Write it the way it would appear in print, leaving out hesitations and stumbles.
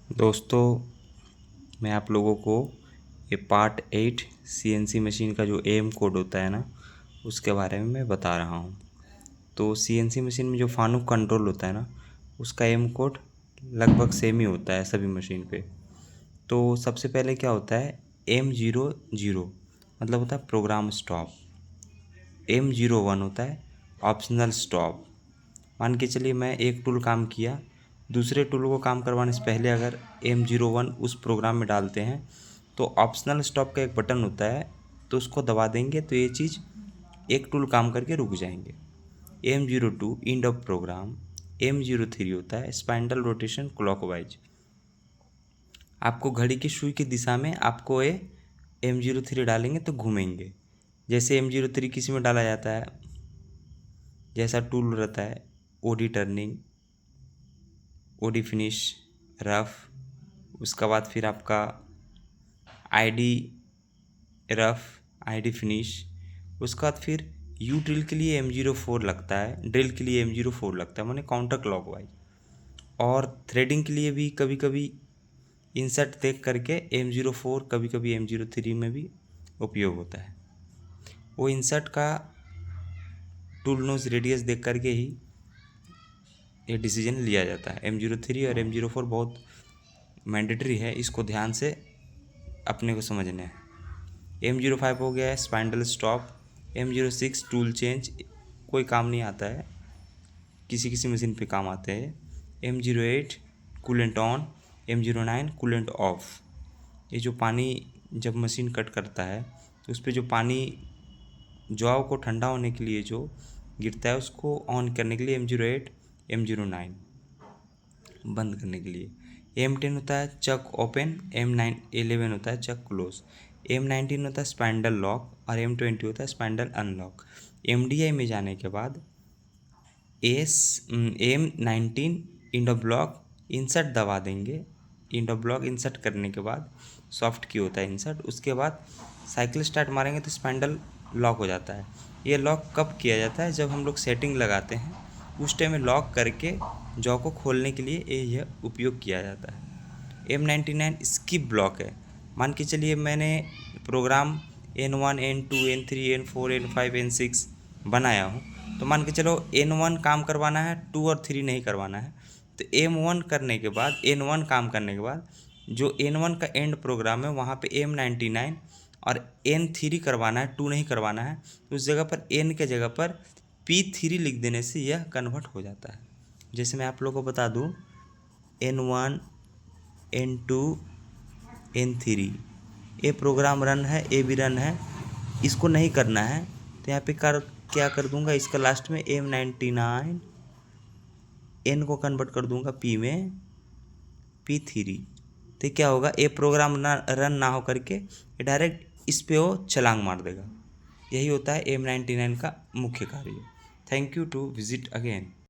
दोस्तों, मैं आप लोगों को ये पार्ट 8 सीएनसी मशीन का जो एम कोड होता है ना, उसके बारे में मैं बता रहा हूँ। तो सीएनसी मशीन में जो फानुक कंट्रोल होता है ना, उसका एम कोड लगभग सेम ही होता है सभी मशीन पे। तो सबसे पहले क्या होता है, M00 मतलब होता है प्रोग्राम स्टॉप। M01 होता है ऑप्शनल स्टॉप। मान के चलिए मैं एक टूल काम किया, दूसरे टूल को काम करवाने से पहले अगर M01 उस प्रोग्राम में डालते हैं तो ऑप्शनल स्टॉप का एक बटन होता है, तो उसको दबा देंगे तो ये चीज़ एक टूल काम करके रुक जाएंगे। M02 end of programme. M03 होता है स्पाइंडल रोटेशन क्लॉकवाइज। आपको घड़ी की सुई की दिशा में आपको ये M03 डालेंगे तो घूमेंगे। जैसे M03 किसी में डाला जाता है, जैसा टूल रहता है OD turning, OD finish, rough, उसका बाद फिर आपका आईडी रफ, आईडी फिनिश, उसके बाद फिर यू ड्रिल के लिए M04 लगता है, ड्रिल के लिए M04 लगता है माने काउंटर क्लॉकवाइज। और थ्रेडिंग के लिए भी कभी कभी इंसर्ट देख करके M04 कभी कभी M03 में भी उपयोग होता है। वो इंसर्ट का टूल नोज रेडियस देख करके ही ये डिसीजन लिया जाता है। M03 और M04 बहुत मैंडेटरी है, इसको ध्यान से अपने को समझना है। M05 हो गया है spindle stop. M06 tool change, कोई काम नहीं आता है, किसी किसी मशीन पे काम आते हैं। M08 coolant on. M09 coolant of. ये जो पानी जब मशीन कट करता है तो उस पर जो पानी जॉब को ठंडा होने के लिए जो गिरता है उसको ऑन करने के लिए M08, M09 बंद करने के लिए। M10 होता है चक ओपन। M11 होता है चक क्लोज। M19 होता है स्पाइंडल लॉक और M20 होता है स्पाइंडल अनलॉक। MDI में जाने के बाद M19 इंडो ब्लॉक इंसर्ट दबा देंगे। इंडो ब्लॉक इंसर्ट करने के बाद सॉफ्ट की होता है इंसर्ट, उसके बाद साइकिल स्टार्ट मारेंगे तो स्पाइंडल लॉक हो जाता है। ये लॉक कब किया जाता है, जब हम लोग सेटिंग लगाते हैं उस टाइम में लॉक करके जॉ को खोलने के लिए यह उपयोग किया जाता है। M99 स्किप ब्लॉक है। मान के चलिए मैंने programme N1, N2, N3, N4, N5, N6 बनाया हूँ, तो मान के चलो N1 काम करवाना है, 2 और 3 नहीं करवाना है। तो M1 करने के बाद, N1 काम करने के बाद जो N1 का एंड प्रोग्राम है वहाँ पे M99 और N3 करवाना है, 2 नहीं करवाना है। तो उस जगह पर N के जगह पर P3 लिख देने से यह कन्वर्ट हो जाता है। जैसे मैं आप लोगों को बता दूँ, N1, N2, N3 ये प्रोग्राम रन है, ए भी रन है, इसको नहीं करना है तो यहाँ पे क्या कर दूंगा, इसका लास्ट में M99 N को कन्वर्ट कर दूंगा P में, P3। तो क्या होगा, ये प्रोग्राम रन ना हो करके ये डायरेक्ट इस पे वो छलांग मार देगा। यही होता है M99 का मुख्य कार्य। Thank you to visit again.